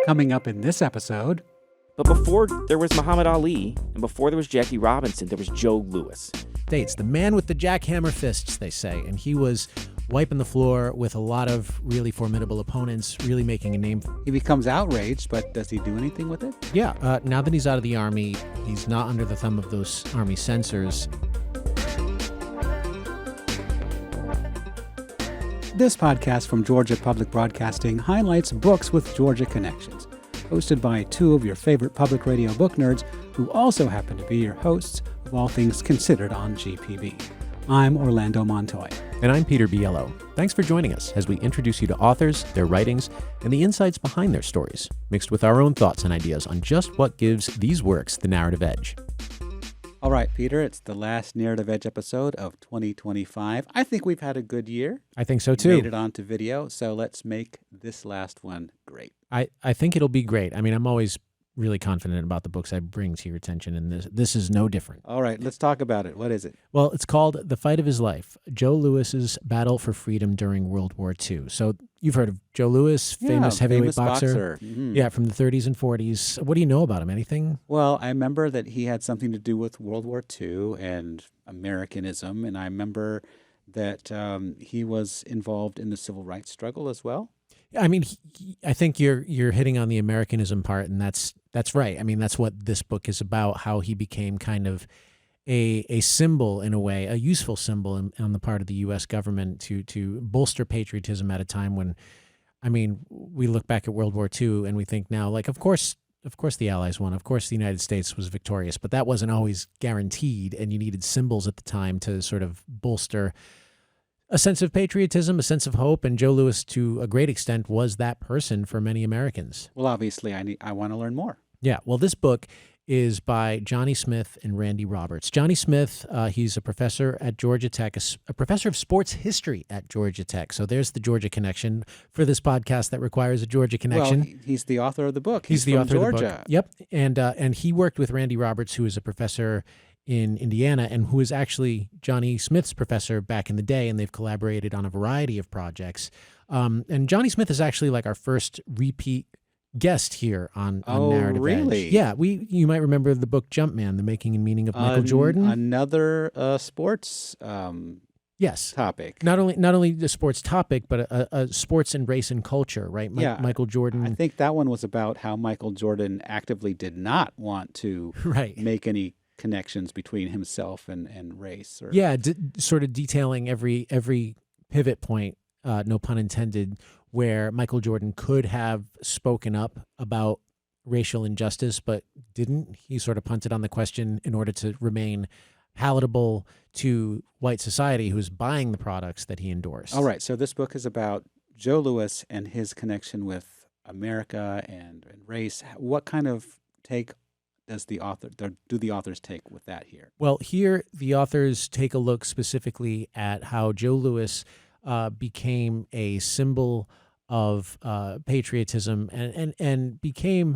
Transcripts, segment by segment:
Coming up in this episode... But before there was Muhammad Ali, and before there was Jackie Robinson, there was Joe Louis. States, the man with the jackhammer fists, they say, and he was wiping the floor with a lot of really formidable opponents, really making a name. He becomes outraged, but does he do anything with it? Yeah, now that he's out of the Army, he's not under the thumb of those Army censors. This podcast from Georgia Public Broadcasting highlights books with Georgia connections, hosted by two of your favorite public radio book nerds who also happen to be your hosts of All Things Considered on GPB. I'm Orlando Montoya. And I'm Peter Biello. Thanks for joining us as we introduce you to authors, their writings, and the insights behind their stories, mixed with our own thoughts and ideas on just what gives these works the narrative edge. All right, Peter, it's the last Narrative Edge episode of 2025. I think we've had a good year. I think so, too. We made it onto video, so let's make this last one great. I think it'll be great. I mean, I'm always really confident about the books I bring to your attention, and this is no different. All right, let's talk about it. What is it? Well, it's called The Fight of His Life, Joe Louis's Battle for Freedom During World War II. So you've heard of Joe Louis, famous heavyweight boxer. Mm-hmm. Yeah, from the 30s and 40s. What do you know about him? Anything? Well, I remember that he had something to do with World War II and Americanism, and I remember that he was involved in the civil rights struggle as well. I mean, I think you're hitting on the Americanism part, and that's right. I mean, that's what this book is about, how he became kind of a symbol in a way, a useful symbol on the part of the U.S. government to bolster patriotism at a time when, I mean, we look back at World War II and we think now, like, of course the Allies won, of course the United States was victorious, but that wasn't always guaranteed, and you needed symbols at the time to sort of bolster a sense of patriotism, a sense of hope, and Joe Louis, to a great extent, was that person for many Americans. Well, obviously, I want to learn more. Yeah, well, this book is by Johnny Smith and Randy Roberts. Johnny Smith, he's a professor at Georgia Tech, a professor of sports history at Georgia Tech. So there's the Georgia connection for this podcast that requires a Georgia connection. Well, he's the author of the book. He's the from author Georgia. of the book. Yep, and he worked with Randy Roberts, who is a professor in Indiana, and who is actually Johnny Smith's professor back in the day, and they've collaborated on a variety of projects. And Johnny Smith is actually like our first repeat guest here on Narrative really? Edge. Yeah, you might remember the book Jumpman, The Making and Meaning of Michael Jordan. Another sports yes topic. Not only the sports topic, but a sports and race and culture, right? Yeah, Michael Jordan. I think that one was about how Michael Jordan actively did not want to make any connections between himself and race. Sort of detailing every pivot point, no pun intended, where Michael Jordan could have spoken up about racial injustice, but didn't. He sort of punted on the question in order to remain palatable to white society who's buying the products that he endorsed. All right, so this book is about Joe Louis and his connection with America and race. What kind of take do the authors take with that here? Well, here the authors take a look specifically at how Joe Louis became a symbol of patriotism and became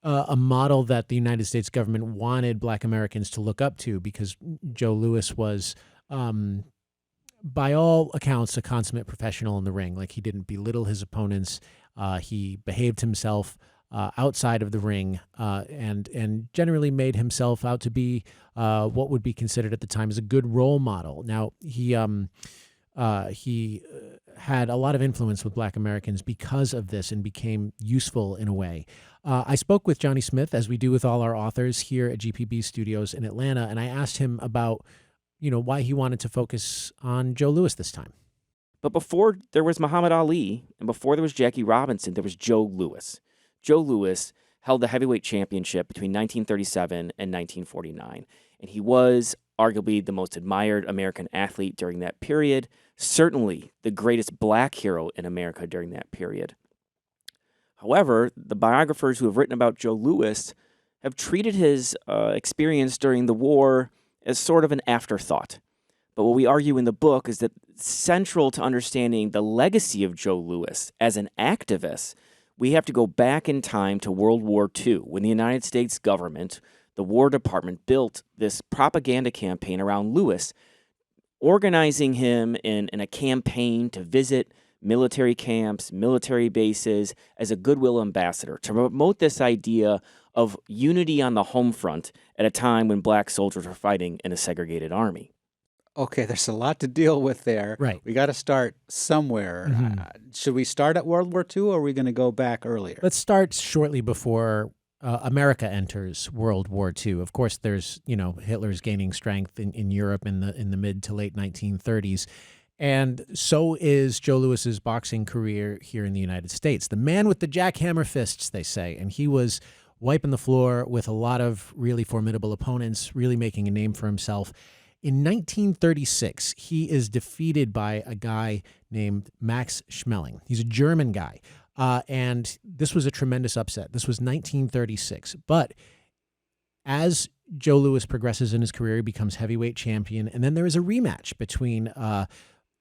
a model that the United States government wanted Black Americans to look up to, because Joe Louis was, by all accounts, a consummate professional in the ring. Like, he didn't belittle his opponents. He behaved himself outside of the ring, and generally made himself out to be what would be considered at the time as a good role model. Now, he had a lot of influence with Black Americans because of this, and became useful in a way. I spoke with Johnny Smith, as we do with all our authors here at GPB Studios in Atlanta, and I asked him about, why he wanted to focus on Joe Louis this time. But before there was Muhammad Ali, and before there was Jackie Robinson, there was Joe Louis. Joe Louis held the heavyweight championship between 1937 and 1949, and he was arguably the most admired American athlete during that period, certainly the greatest Black hero in America during that period. However, the biographers who have written about Joe Louis have treated his experience during the war as sort of an afterthought. But what we argue in the book is that central to understanding the legacy of Joe Louis as an activist, we have to go back in time to World War II, when the United States government, the War Department, built this propaganda campaign around Louis, organizing him in a campaign to visit military camps, military bases, as a goodwill ambassador to promote this idea of unity on the home front at a time when black soldiers were fighting in a segregated army. Okay, there's a lot to deal with there. Right. We got to start somewhere. Should we start at World War II, or are we going to go back earlier? Let's start shortly before America enters World War II. Of course, there's Hitler's gaining strength in Europe in the mid to late 1930s, and so is Joe Louis's boxing career here in the United States. The man with the jackhammer fists, they say, and he was wiping the floor with a lot of really formidable opponents, really making a name for himself. In 1936, he is defeated by a guy named Max Schmeling. He's a German guy. And this was a tremendous upset. This was 1936. But as Joe Louis progresses in his career, he becomes heavyweight champion. And then there is a rematch between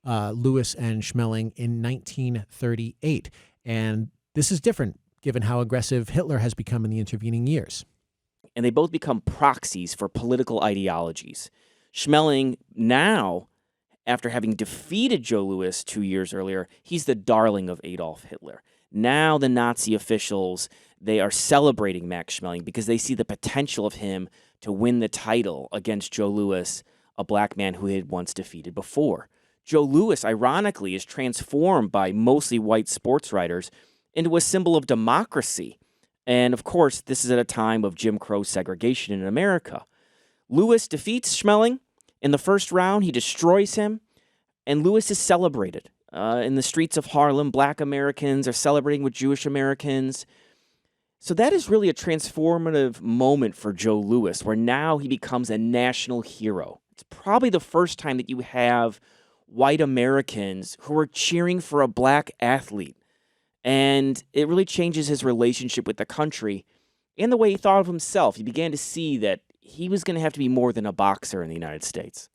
Louis and Schmeling in 1938. And this is different given how aggressive Hitler has become in the intervening years. And they both become proxies for political ideologies. Schmeling now, after having defeated Joe Louis 2 years earlier, he's the darling of Adolf Hitler. Now the Nazi officials, they are celebrating Max Schmeling because they see the potential of him to win the title against Joe Louis, a black man who he had once defeated before. Joe Louis, ironically, is transformed by mostly white sports writers into a symbol of democracy. And of course, this is at a time of Jim Crow segregation in America. Louis defeats Schmeling. In the first round, he destroys him, and Louis is celebrated. In the streets of Harlem, black Americans are celebrating with Jewish Americans. So that is really a transformative moment for Joe Louis, where now he becomes a national hero. It's probably the first time that you have white Americans who are cheering for a black athlete. And it really changes his relationship with the country and the way he thought of himself. He began to see that he was going to have to be more than a boxer in the United States.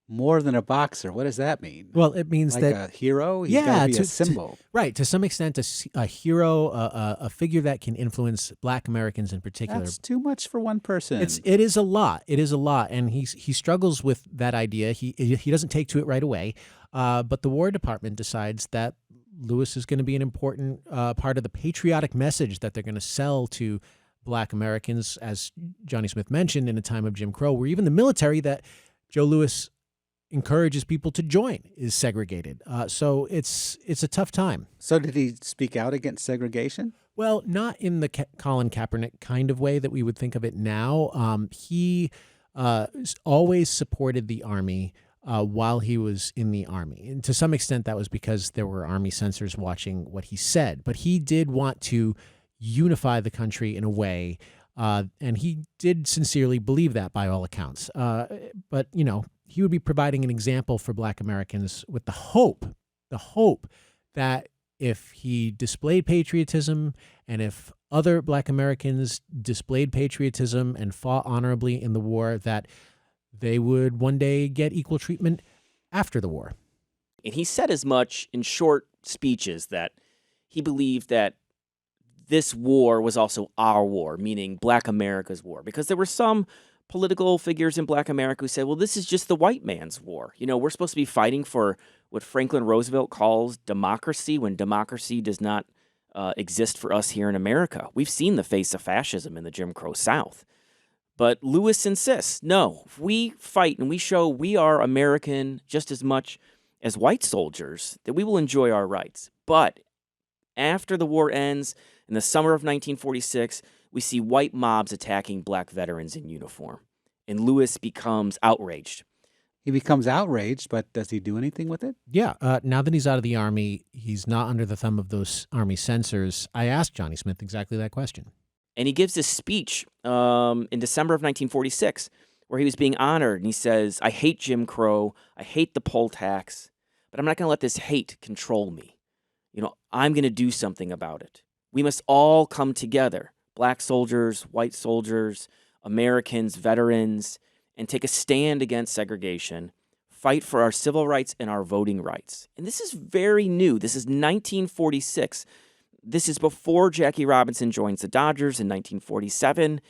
More than a boxer. What does that mean? Well, it means Like that a hero? He's got to be a symbol. right, to some extent, a hero, a figure that can influence black Americans in particular. That's too much for one person. It is a lot. It is a lot, and he struggles with that idea. He doesn't take to it right away, but the War Department decides that Louis is going to be an important part of the patriotic message that they're going to sell to black Americans, as Johnny Smith mentioned, in a time of Jim Crow, where even the military that Joe Louis encourages people to join is segregated. So it's a tough time. So did he speak out against segregation? Well, not in the Colin Kaepernick kind of way that we would think of it now. He always supported the Army while he was in the Army. And to some extent, that was because there were Army censors watching what he said. But he did want to unify the country in a way, and he did sincerely believe that by all accounts. But, he would be providing an example for black Americans with the hope that if he displayed patriotism and if other black Americans displayed patriotism and fought honorably in the war, that they would one day get equal treatment after the war. And he said as much in short speeches that he believed that this war was also our war, meaning black America's war, because there were some political figures in black America who said, well, this is just the white man's war. We're supposed to be fighting for what Franklin Roosevelt calls democracy, when democracy does not exist for us here in America. We've seen the face of fascism in the Jim Crow South. But Louis insists, no, if we fight and we show we are American just as much as white soldiers, that we will enjoy our rights. But after the war ends, in the summer of 1946, we see white mobs attacking black veterans in uniform, and Louis becomes outraged. He becomes outraged, but does he do anything with it? Yeah. Now that he's out of the Army, he's not under the thumb of those Army censors. I asked Johnny Smith exactly that question. And he gives this speech in December of 1946 where he was being honored, and he says, I hate Jim Crow, I hate the poll tax, but I'm not going to let this hate control me. I'm going to do something about it. We must all come together, black soldiers, white soldiers, Americans, veterans, and take a stand against segregation, fight for our civil rights and our voting rights. And this is very new. This is 1946. This is before Jackie Robinson joins the Dodgers in 1947.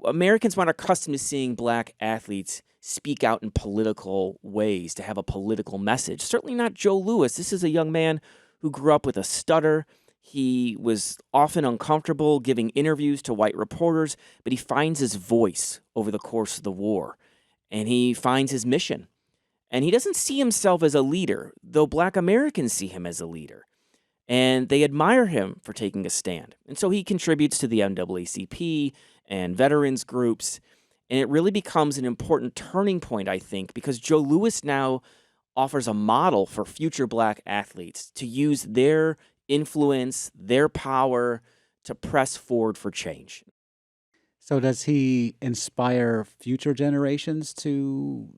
Americans weren't accustomed to seeing black athletes speak out in political ways, to have a political message. Certainly not Joe Louis. This is a young man who grew up with a stutter. He was often uncomfortable giving interviews to white reporters, but he finds his voice over the course of the war, and he finds his mission. And he doesn't see himself as a leader, though Black Americans see him as a leader. And they admire him for taking a stand. And so he contributes to the NAACP and veterans groups. And it really becomes an important turning point, I think, because Joe Louis now offers a model for future Black athletes to use their influence, their power to press forward for change. So does he inspire future generations to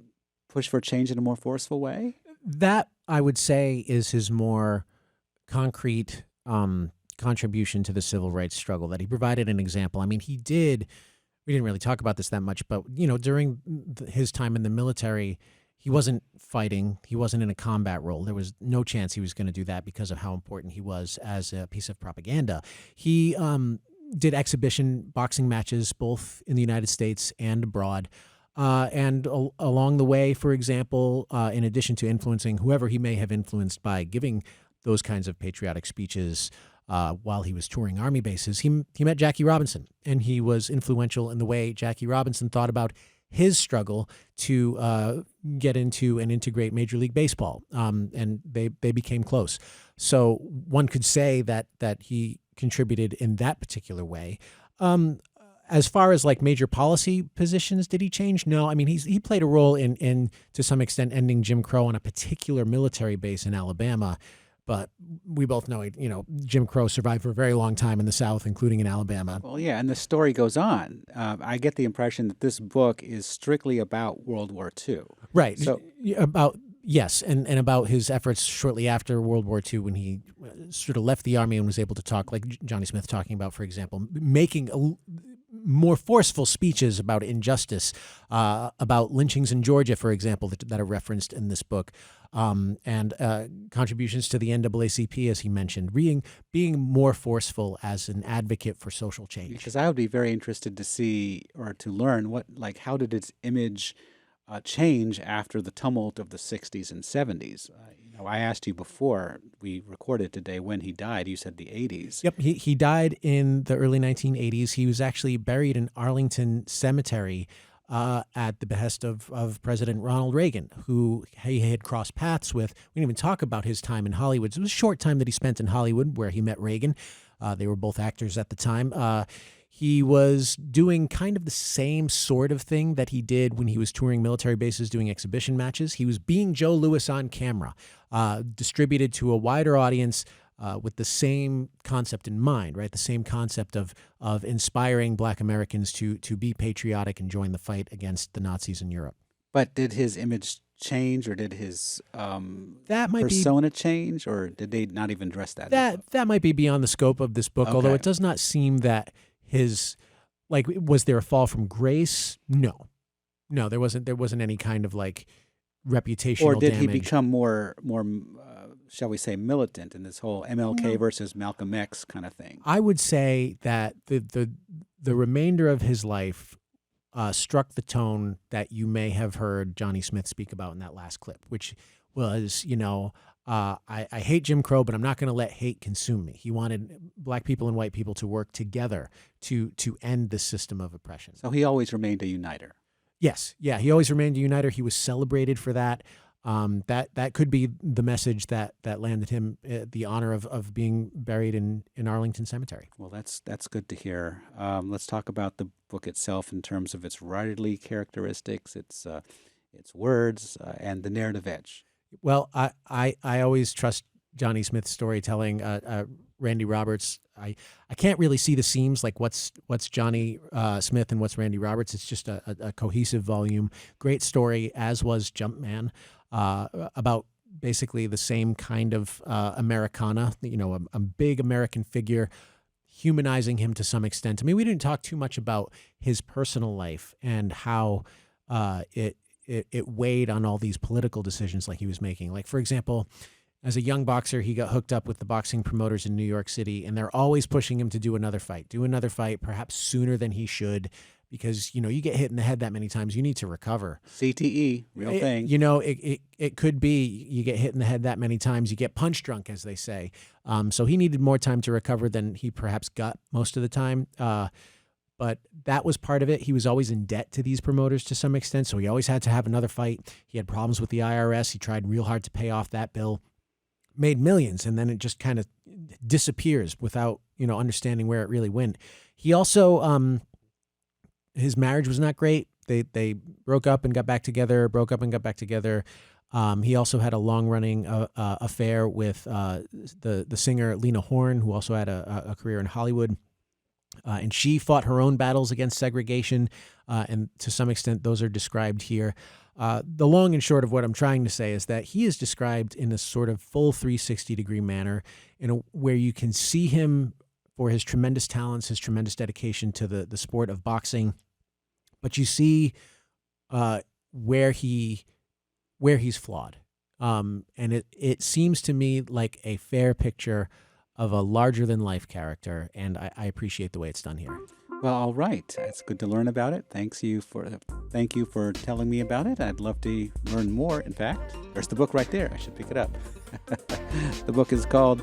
push for change in a more forceful way? That, I would say, is his more concrete contribution to the civil rights struggle, that he provided an example. I mean, we didn't really talk about this that much, but, during his time in the military, he wasn't fighting. He wasn't in a combat role. There was no chance he was going to do that because of how important he was as a piece of propaganda. He did exhibition boxing matches both in the United States and abroad. And along the way, for example, in addition to influencing whoever he may have influenced by giving those kinds of patriotic speeches while he was touring Army bases, he met Jackie Robinson, and he was influential in the way Jackie Robinson thought about his struggle to get into and integrate Major League Baseball, and they became close. So one could say that he contributed in that particular way. As far as like major policy positions, did he change? No. I mean, he played a role in to some extent ending Jim Crow on a particular military base in Alabama. But we both know, Jim Crow survived for a very long time in the South, including in Alabama. Well, yeah, and the story goes on. I get the impression that this book is strictly about World War II. Right. So Yes, and about his efforts shortly after World War II when he sort of left the Army and was able to talk, like Johnny Smith talking about, for example, making more forceful speeches about injustice, about lynchings in Georgia, for example, that are referenced in this book, and contributions to the NAACP, as he mentioned, being more forceful as an advocate for social change. Because I would be very interested to see or to learn how did its image change after the tumult of the 60s and 70s. I asked you before we recorded today when he died. You said the 80s. Yep, he died in the early 1980s. He was actually buried in Arlington Cemetery at the behest of President Ronald Reagan, who he had crossed paths with. We didn't even talk about his time in Hollywood. It was a short time that he spent in Hollywood where he met Reagan. They were both actors at the time. He was doing kind of the same sort of thing that he did when he was touring military bases, doing exhibition matches. He was being Joe Louis on camera, distributed to a wider audience with the same concept in mind, right? The same concept of inspiring Black Americans to be patriotic and join the fight against the Nazis in Europe. But did his image change, or did his that might persona change, or did they not even address that? That might be beyond the scope of this book, although it does not seem that was there a fall from grace? No, there wasn't any kind of like reputational or did damage. He become more shall we say militant in this whole MLK versus Malcolm X kind of thing? I would say that the remainder of his life struck the tone that you may have heard Johnny Smith speak about in that last clip, which was, I hate Jim Crow, but I'm not going to let hate consume me. He wanted Black people and white people to work together to end this system of oppression. So he always remained a uniter. Yes. Yeah, he always remained a uniter. He was celebrated for that. That could be the message that landed him the honor of being buried in Arlington Cemetery. Well, that's good to hear. Let's talk about the book itself in terms of its writerly characteristics, its words, and the narrative edge. Well, I always trust Johnny Smith's storytelling. Randy Roberts, I can't really see the seams, like what's Johnny Smith and what's Randy Roberts. It's just a cohesive volume. Great story, as was Jumpman, about basically the same kind of Americana, a big American figure, humanizing him to some extent. I mean, we didn't talk too much about his personal life and how it weighed on all these political decisions like he was making. Like, for example, as a young boxer, he got hooked up with the boxing promoters in New York City, and they're always pushing him to do another fight, perhaps sooner than he should, because, you get hit in the head that many times, you need to recover. CTE, real thing. It could be you get hit in the head that many times, you get punch drunk, as they say. So he needed more time to recover than he perhaps got most of the time. But that was part of it. He was always in debt to these promoters to some extent, so he always had to have another fight. He had problems with the IRS. He tried real hard to pay off that bill, made millions, and then it just kind of disappears without, understanding where it really went. He also, his marriage was not great. They broke up and got back together, He also had a long-running affair with the singer Lena Horne, who also had a career in Hollywood. And she fought her own battles against segregation, and to some extent those are described here. The long and short of what I'm trying to say is that he is described in a sort of full 360-degree manner, where you can see him for his tremendous talents, his tremendous dedication to the sport of boxing, but you see where he's flawed. And it seems to me like a fair picture of a larger-than-life character, and I appreciate the way it's done here. Well, all right. It's good to learn about it. Thank you for telling me about it. I'd love to learn more, in fact. There's the book right there. I should pick it up. The book is called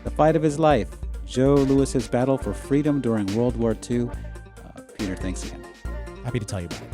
The Fight of His Life, Joe Louis's Battle for Freedom During World War II. Peter, thanks again. Happy to tell you about it.